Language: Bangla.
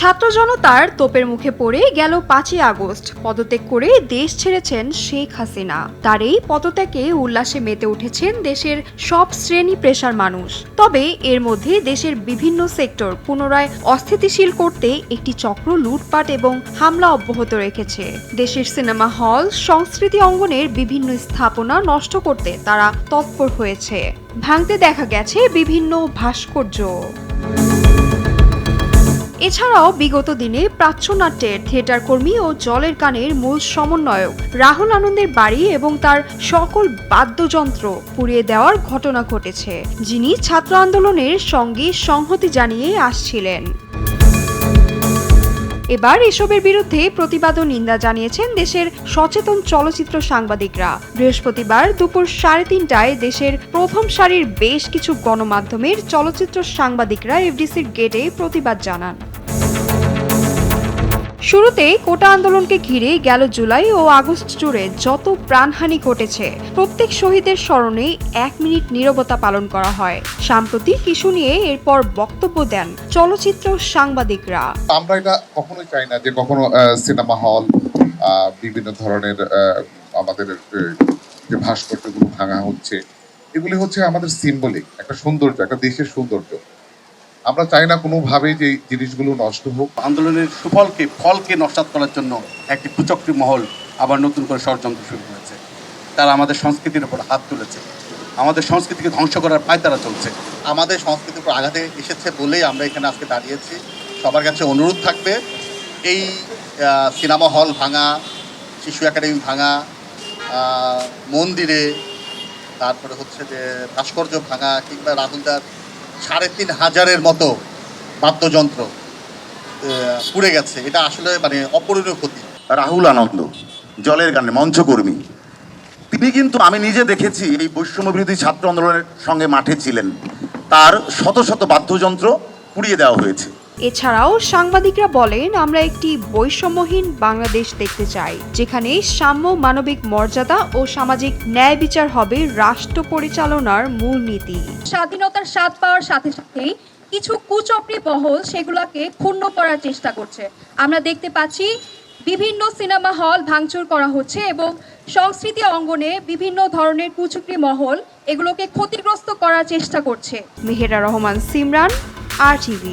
ছাত্র জনতার তোপের মুখে পড়ে গেল 5ই আগস্ট পদত্যাগ করে দেশ ছেড়েছেন শেখ হাসিনা। তার এই পদত্যাগে উল্লাসে মেতে উঠেছেন দেশের সব শ্রেণী পেশার মানুষ। তবে এর মধ্যে দেশের বিভিন্ন সেক্টর পুনরায় অস্থিতিশীল করতে একটি চক্র লুটপাট এবং হামলা অব্যাহত রেখেছে। দেশের সিনেমা হল, সংস্কৃতি অঙ্গনের বিভিন্ন স্থাপনা নষ্ট করতে তারা তৎপর হয়েছে। ভাঙতে দেখা গেছে বিভিন্ন ভাস্কর্য। এছাড়াও বিগত দিনে প্রাচ্যনাট্যের থিয়েটার কর্মী ও জলের গানের মূল সমন্বয়ক রাহুল আনন্দের বাড়ি এবং তার সকল বাদ্যযন্ত্র পুড়িয়ে দেওয়ার ঘটনা ঘটেছে, যিনি ছাত্র আন্দোলনের সঙ্গে সংহতি জানিয়ে আসছিলেন। এবার এসবের বিরুদ্ধে প্রতিবাদ ও নিন্দা জানিয়েছেন দেশের সচেতন চলচ্চিত্র সাংবাদিকরা। বৃহস্পতিবার দুপুর 3:30টায় দেশের প্রথম সারির বেশ কিছু গণমাধ্যমের চলচ্চিত্র সাংবাদিকরা এফডিসির গেটে প্রতিবাদ জানান। শুরুতে কোটা আন্দোলনকে ঘিরে গেল জুলাই ও আগস্ট জুড়ে যত প্রাণহানি ঘটেছে প্রত্যেক শহীদের স্মরণে 1 মিনিট নীরবতা পালন করা হয়। সাম্প্রতিক ইস্যু নিয়ে এরপর বক্তব্য দেন চলচ্চিত্র সাংবাদিকরা। আমরা এটা কখনোই চাই না যে কখনো সিনেমা হল, বিভিন্ন ধরনের আমাদের যে ভাস্কর্যগুলো ভাঙা হচ্ছে, এগুলি হচ্ছে আমাদের সিম্বলিক একটা সৌন্দর্য, একটা দেশের সৌন্দর্য। আমরা চাই না কোনোভাবেই যে জিনিসগুলো নষ্ট হোক। আন্দোলনের ফলকে নস্যাৎ করার জন্য একটি কুচক্রী মহল আবার নতুন করে ষড়যন্ত্র শুরু করেছে। তারা আমাদের সংস্কৃতির উপর হাত তুলেছে, আমাদের সংস্কৃতিকে ধ্বংস করার পায়তারা চলছে। আমাদের সংস্কৃতির উপর আঘাতে এসেছে বলেই আমরা এখানে আজকে দাঁড়িয়েছি। সবার কাছে অনুরোধ থাকবে, এই সিনেমা হল ভাঙা, শিশু একাডেমি ভাঙা, মন্দিরে তারপরে হচ্ছে যে ভাস্কর্য ভাঙা, কিংবা রাহুলদার 3,500-এর মতো বাদ্যযন্ত্র পুড়ে গেছে, এটা আসলে মানে অপূরণীয় ক্ষতি। রাহুল আনন্দ জলের গানে মঞ্চকর্মী, তিনি কিন্তু আমি নিজে দেখেছি এই বৈষম্য বিরোধী ছাত্র আন্দোলনের সঙ্গে মাঠে ছিলেন। তার শত শত বাদ্যযন্ত্র পুড়িয়ে দেওয়া হয়েছে। এছাড়াও সাংবাদিকরা বলেন, আমরা একটি বৈষম্যহীন বাংলাদেশ দেখতে চাই, যেখানে সাম্য, মানবিক মর্যাদা ও সামাজিক ন্যায় বিচার হবে রাষ্ট্র পরিচালনার মূলনীতি। স্বাধীনতার স্বাদ পাওয়ার সাথে সাথেই কিছু কুচক্রী মহল সেগুলোকে ক্ষুণ্ণ করার চেষ্টা করছে। আমরা দেখতে পাচ্ছি বিভিন্ন সিনেমা হল ভাঙচুর করা হচ্ছে এবং সংস্কৃতি অঙ্গনে বিভিন্ন ধরনের কুচক্রী মহল এগুলোকে ক্ষতিগ্রস্ত করার চেষ্টা করছে। মেহেরা রহমান, সিমরান, RTV।